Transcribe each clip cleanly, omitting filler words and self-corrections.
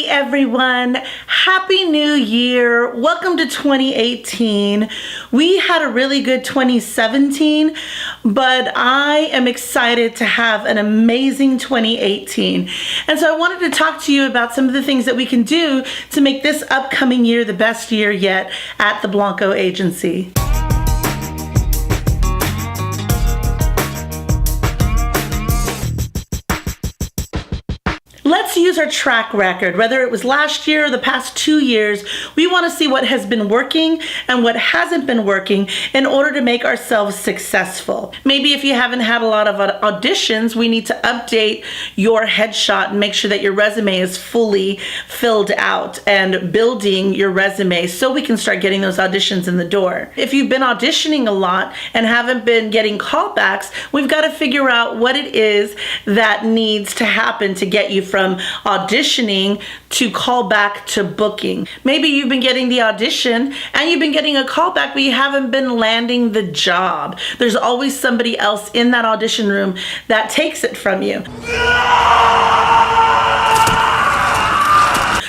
everyone. Happy New Year. Welcome to 2018. We had a really good 2017, but I am excited to have an amazing 2018. And so I wanted to talk to you about some of the things that we can do to make this upcoming year the best year yet at the Blanco Agency. Let's use our track record, whether it was last year or the past 2 years. We want to see what has been working and what hasn't been working in order to make ourselves successful. Maybe if you haven't had a lot of auditions, we need to update your headshot and make sure that your resume is fully filled out and building your resume so we can start getting those auditions in the door. If you've been auditioning a lot and haven't been getting callbacks, we've got to figure out what it is that needs to happen to get you from auditioning to callback to booking. Maybe you've been getting the audition and you've been getting a callback, but you haven't been landing the job. There's always somebody else in that audition room that takes it from you.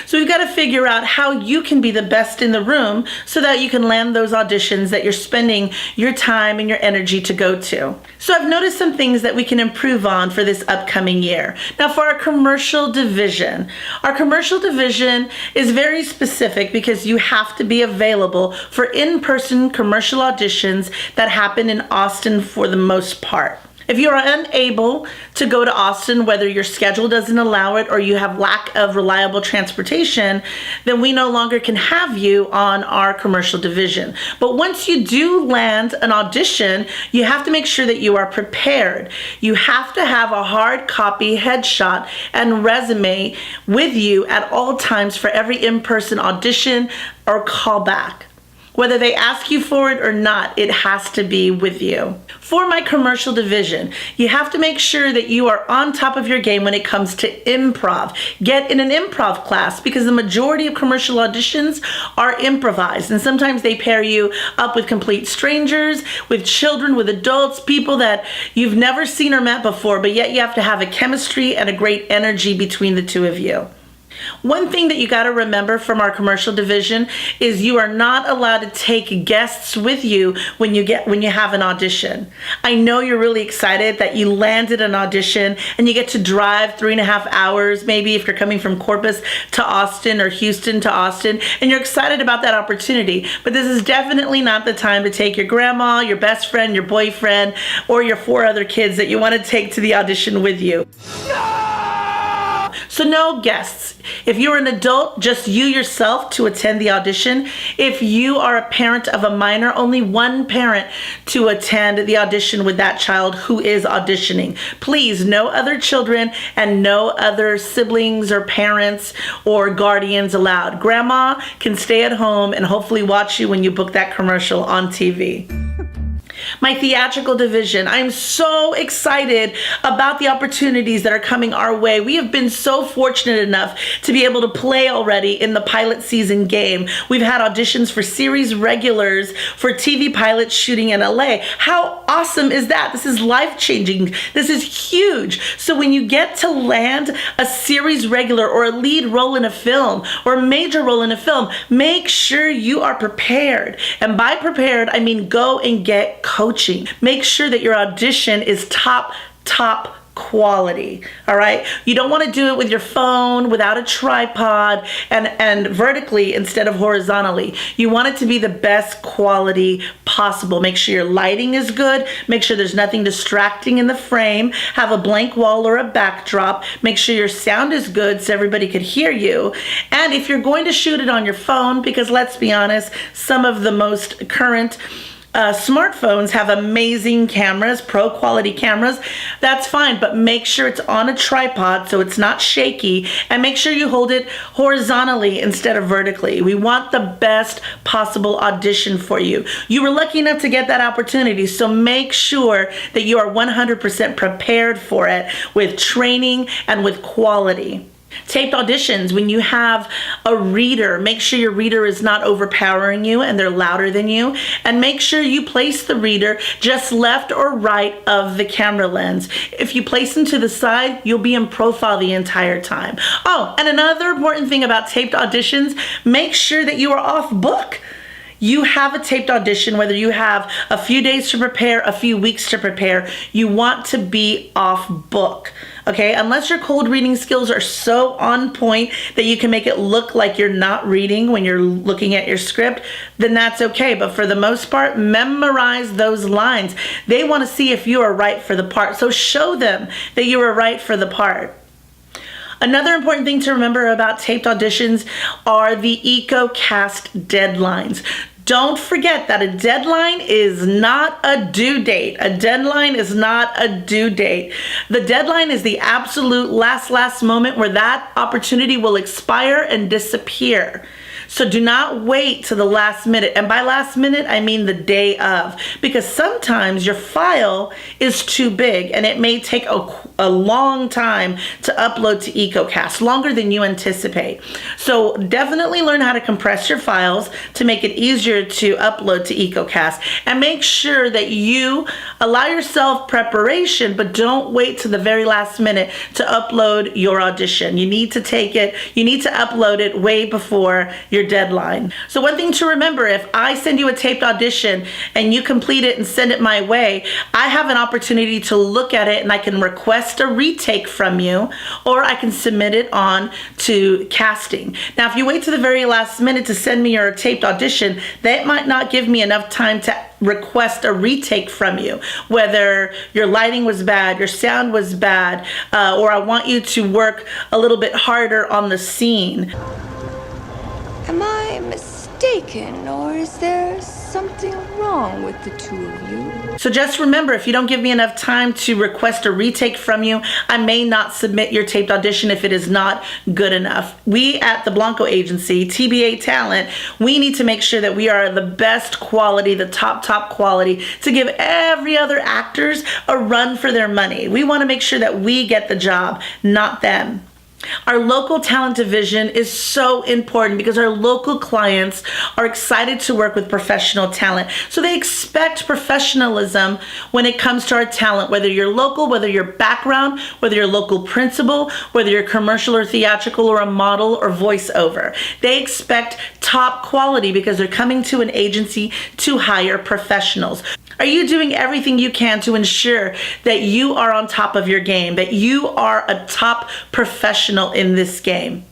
So we've got to figure out how you can be the best in the room so that you can land those auditions that you're spending your time and your energy to go to. So I've noticed some things that we can improve on for this upcoming year. Now for our commercial division is very specific because you have to be available for in-person commercial auditions that happen in Austin for the most part. If you are unable to go to Austin, whether your schedule doesn't allow it or you have lack of reliable transportation, then we no longer can have you on our commercial division. But once you do land an audition, you have to make sure that you are prepared. You have to have a hard copy headshot and resume with you at all times for every in-person audition or callback. Whether they ask you for it or not, it has to be with you. For my commercial division, you have to make sure that you are on top of your game when it comes to improv. Get in an improv class because the majority of commercial auditions are improvised, and sometimes they pair you up with complete strangers, with children, with adults, people that you've never seen or met before, but yet you have to have a chemistry and a great energy between the two of you. One thing that you got to remember from our commercial division is you are not allowed to take guests with you when you have an audition. I know you're really excited that you landed an audition and you get to drive 3.5 hours, maybe if you're coming from Corpus to Austin or Houston to Austin, and you're excited about that opportunity. But this is definitely not the time to take your grandma, your best friend, your boyfriend, or your 4 other kids that you want to take to the audition with you. So no guests. If you're an adult, just you yourself to attend the audition. If you are a parent of a minor, only one parent to attend the audition with that child who is auditioning. Please, no other children and no other siblings or parents or guardians allowed. Grandma can stay at home and hopefully watch you when you book that commercial on TV. My theatrical division, I'm so excited about the opportunities that are coming our way. We have been so fortunate enough to be able to play already in the pilot season game. We've had auditions for series regulars for TV pilots shooting in LA. How awesome is that? This is life-changing. This is huge. So when you get to land a series regular or a lead role in a film or a major role in a film, make sure you are prepared. And by prepared, I mean go and get coaching. Make sure that your audition is top quality. All right. You don't want to do it with your phone without a tripod and vertically instead of horizontally. You want it to be the best quality possible. Make sure your lighting is good. Make sure there's nothing distracting in the frame. Have a blank wall or a backdrop. Make sure your sound is good so everybody could hear you. And if you're going to shoot it on your phone, because let's be honest, some of the most current smartphones have amazing cameras, pro quality cameras, that's fine, but make sure it's on a tripod so it's not shaky, and make sure you hold it horizontally instead of vertically. We want the best possible audition for you. You were lucky enough to get that opportunity, so make sure that you are 100% prepared for it with training and with quality. Taped auditions, when you have a reader, make sure your reader is not overpowering you and they're louder than you. And make sure you place the reader just left or right of the camera lens. If you place them to the side, you'll be in profile the entire time. Oh, and another important thing about taped auditions, make sure that you are off book. You have a taped audition, whether you have a few days to prepare, a few weeks to prepare, you want to be off book, okay? Unless your cold reading skills are so on point that you can make it look like you're not reading when you're looking at your script, then that's okay. But for the most part, memorize those lines. They want to see if you are right for the part, so show them that you are right for the part. Another important thing to remember about taped auditions are the EcoCast deadlines. Don't forget that a deadline is not a due date. A deadline is not a due date. The deadline is the absolute last moment where that opportunity will expire and disappear. So do not wait to the last minute. And by last minute, I mean the day of, because sometimes your file is too big and it may take a long time to upload to EcoCast, longer than you anticipate. So definitely learn how to compress your files to make it easier to upload to EcoCast, and make sure that you allow yourself preparation, but don't wait to the very last minute to upload your audition. You need to upload it way before your deadline. So one thing to remember, if I send you a taped audition and you complete it and send it my way, I have an opportunity to look at it and I can request a retake from you, or I can submit it on to casting. Now, if you wait to the very last minute to send me your taped audition, that might not give me enough time to request a retake from you, whether your lighting was bad, your sound was bad, or I want you to work a little bit harder on the scene. Am I mistaken, or is there something wrong with the two of you? So just remember, if you don't give me enough time to request a retake from you, I may not submit your taped audition if it is not good enough. We at the Blanco Agency, TBA Talent, we need to make sure that we are the best quality, the top quality, to give every other actors a run for their money. We want to make sure that we get the job, not them. Our local talent division is so important because our local clients are excited to work with professional talent. So they expect professionalism when it comes to our talent, whether you're local, whether you're background, whether you're local principal, whether you're commercial or theatrical or a model or voiceover. They expect top quality because they're coming to an agency to hire professionals. Are you doing everything you can to ensure that you are on top of your game, that you are a top professional in this game?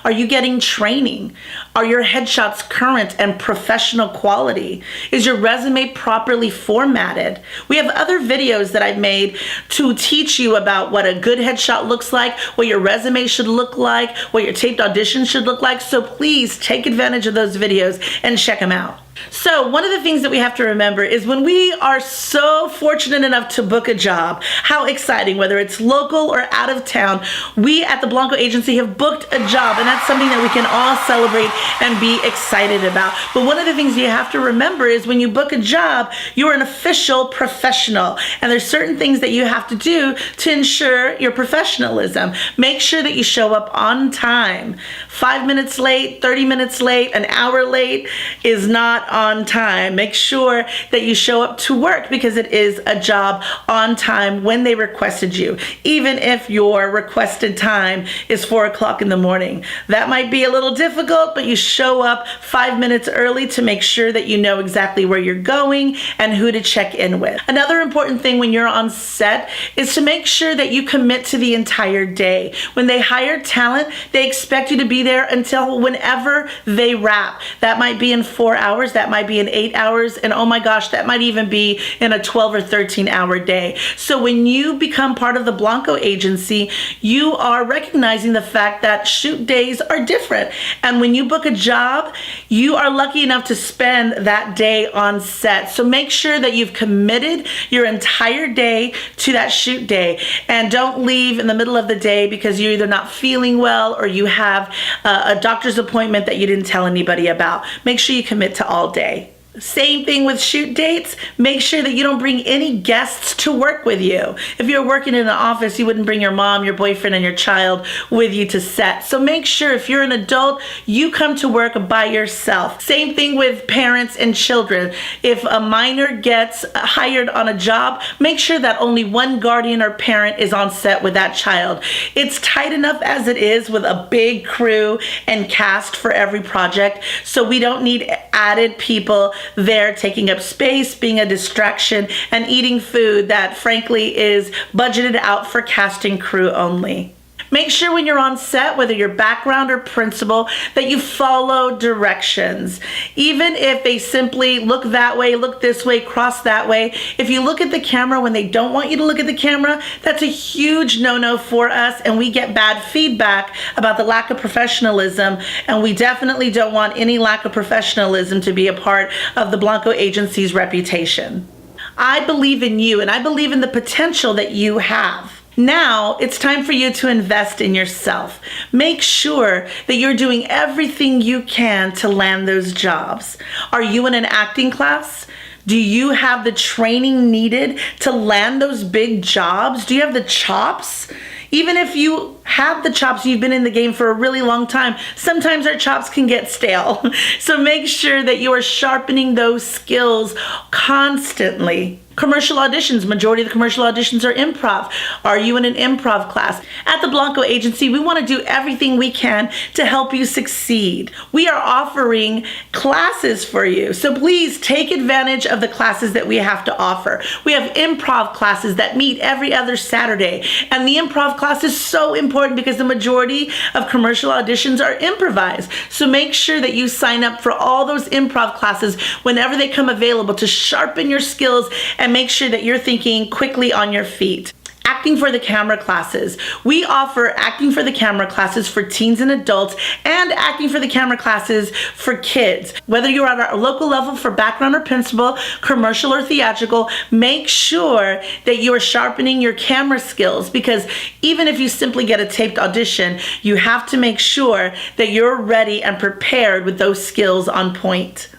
Are you getting training? Are your headshots current and professional quality? Is your resume properly formatted? We have other videos that I've made to teach you about what a good headshot looks like, what your resume should look like, what your taped audition should look like. So please take advantage of those videos and check them out. So one of the things that we have to remember is when we are so fortunate enough to book a job, how exciting, whether it's local or out of town, we at the Blanco Agency have booked a job, and that's something that we can all celebrate and be excited about. But one of the things you have to remember is when you book a job, you're an official professional, and there's certain things that you have to do to ensure your professionalism. Make sure that you show up on time. 5 minutes late, 30 minutes late, an hour late is not on time. Make sure that you show up to work because it is a job on time when they requested you, even if your requested time is 4 o'clock in the morning. That might be a little difficult, but you show up 5 minutes early to make sure that you know exactly where you're going and who to check in with. Another important thing when you're on set is to make sure that you commit to the entire day. When they hire talent, they expect you to be there until whenever they wrap. That might be in 4 hours, that might be in 8 hours, and oh my gosh, that might even be in a 12 or 13 hour day. So when you become part of the Blanco Agency, you are recognizing the fact that shoot days are different. And when you book a job, you are lucky enough to spend that day on set. So make sure that you've committed your entire day to that shoot day, and don't leave in the middle of the day because you're either not feeling well or you have a doctor's appointment that you didn't tell anybody about. Make sure you commit to all day. Same thing with shoot dates. Make sure that you don't bring any guests to work with you. If you're working in an office, you wouldn't bring your mom, your boyfriend, and your child with you to set. So make sure if you're an adult, you come to work by yourself. Same thing with parents and children. If a minor gets hired on a job, make sure that only one guardian or parent is on set with that child. It's tight enough as it is with a big crew and cast for every project, so we don't need added people there taking up space, being a distraction, and eating food that frankly is budgeted out for cast and crew only. Make sure when you're on set, whether you're background or principal, that you follow directions. Even if they simply look that way, look this way, cross that way. If you look at the camera when they don't want you to look at the camera, that's a huge no-no for us, and we get bad feedback about the lack of professionalism, and we definitely don't want any lack of professionalism to be a part of the Blanco Agency's reputation. I believe in you, and I believe in the potential that you have. Now it's time for you to invest in yourself. Make sure that you're doing everything you can to land those jobs. Are you in an acting class? Do you have the training needed to land those big jobs? Do you have the chops? Even if you have the chops, you've been in the game for a really long time, sometimes our chops can get stale. So make sure that you are sharpening those skills constantly. Commercial auditions, majority of the commercial auditions are improv. Are you in an improv class? At the Blanco Agency, we want to do everything we can to help you succeed. We are offering classes for you, so please take advantage of the classes that we have to offer. We have improv classes that meet every other Saturday, and the improv class is so important because the majority of commercial auditions are improvised. So make sure that you sign up for all those improv classes whenever they come available to sharpen your skills and make sure that you're thinking quickly on your feet. Acting for the camera classes. We offer acting for the camera classes for teens and adults, and acting for the camera classes for kids. Whether you're at our local level for background or principal, commercial or theatrical, make sure that you are sharpening your camera skills, because even if you simply get a taped audition, you have to make sure that you're ready and prepared with those skills on point.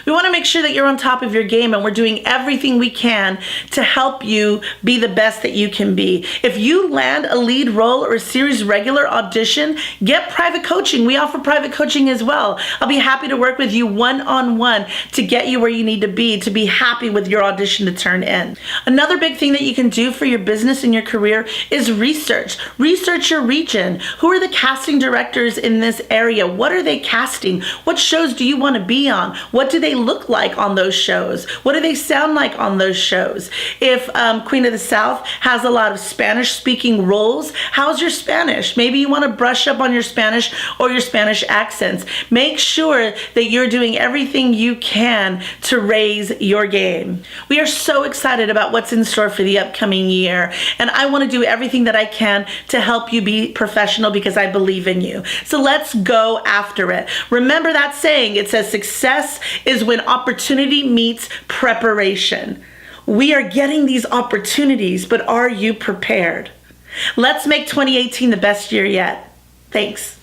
We want to make sure that you're on top of your game, and we're doing everything we can to help you be the best that you can be. If you land a lead role or a series regular audition, get private coaching. We offer private coaching as well. I'll be happy to work with you one-on-one to get you where you need to be happy with your audition to turn in. Another big thing that you can do for your business and your career is research. Research your region. Who are the casting directors in this area? What are they casting? What shows do you want to be on? What do they look like on those shows? What do they sound like on those shows? If Queen of the South has a lot of Spanish speaking roles, how's your Spanish? Maybe you want to brush up on your Spanish or your Spanish accents. Make sure that you're doing everything you can to raise your game. We are so excited about what's in store for the upcoming year, and I want to do everything that I can to help you be professional because I believe in you. So let's go after it. Remember that saying, it says success is when opportunity meets preparation. We are getting these opportunities, but are you prepared? Let's make 2018 the best year yet. Thanks.